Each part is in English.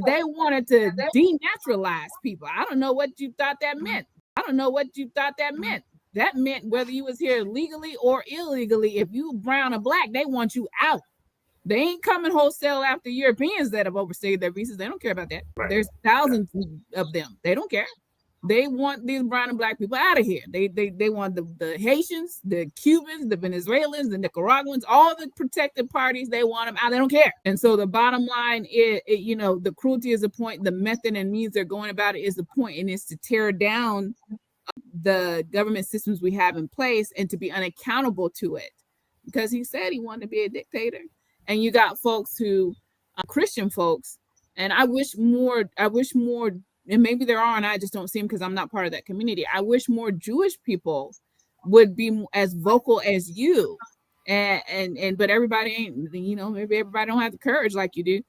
They wanted to denaturalize people. I don't know what you thought that meant. I don't know what you thought that meant. That meant whether you was here legally or illegally, if you brown or black, they want you out. They ain't coming wholesale after Europeans that have overstayed their visas. They don't care about that. Right. There's thousands of them. They don't care. They want these brown and black people out of here. They want the Haitians, the Cubans, the Venezuelans, the Nicaraguans, all the protected parties. They want them out. They don't care. And so the bottom line is, the cruelty is the point. The method and means they're going about it is the point, and it's to tear down the government systems we have in place and to be unaccountable to it. Because he said he wanted to be a dictator. And you got folks who, Christian folks, and I wish more, and maybe there are, and I just don't see them because I'm not part of that community. I wish more Jewish people would be as vocal as you, but everybody ain't, maybe everybody don't have the courage like you do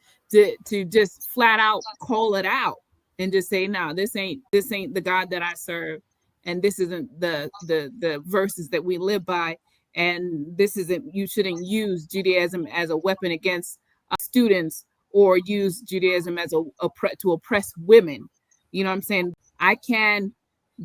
to just flat out call it out and just say, no, this ain't the God that I serve, and this isn't the verses that we live by, and you shouldn't use Judaism as a weapon against students or use Judaism as to oppress women. You know what I'm saying? I can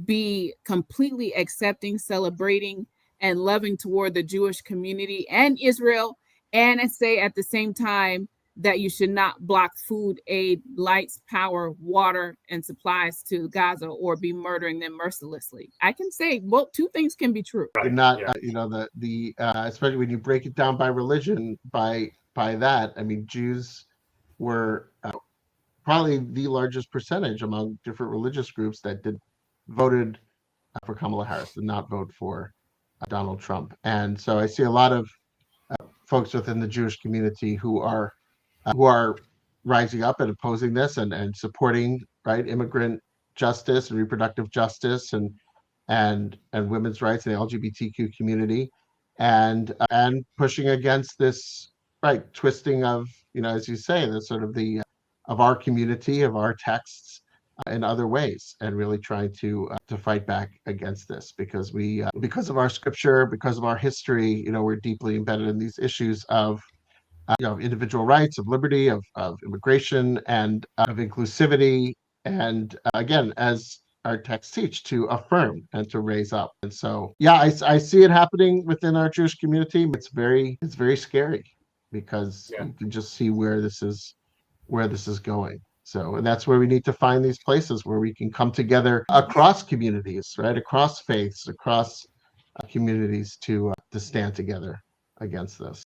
be completely accepting, celebrating, and loving toward the Jewish community and Israel, and I say at the same time that you should not block food aid, lights, power, water, and supplies to Gaza or be murdering them mercilessly. I can say, well, two things can be true. Right. Not, especially when you break it down by religion, by that, I mean, Jews were probably the largest percentage among different religious groups that voted for Kamala Harris, did not vote for Donald Trump. And so I see a lot of folks within the Jewish community who are rising up and opposing this and supporting immigrant justice and reproductive justice and women's rights in the LGBTQ community, and pushing against this twisting of, as you say, the sort of of our community, of our texts in other ways, and really trying to fight back against this because because of our scripture, because of our history, we're deeply embedded in these issues of individual rights, of liberty, of immigration, and of inclusivity, and again, as our texts teach, to affirm and to raise up. And so, I see it happening within our Jewish community. It's very scary because you can just see where this is going. So, and that's where we need to find these places where we can come together across communities, across faiths, across communities to stand together against this.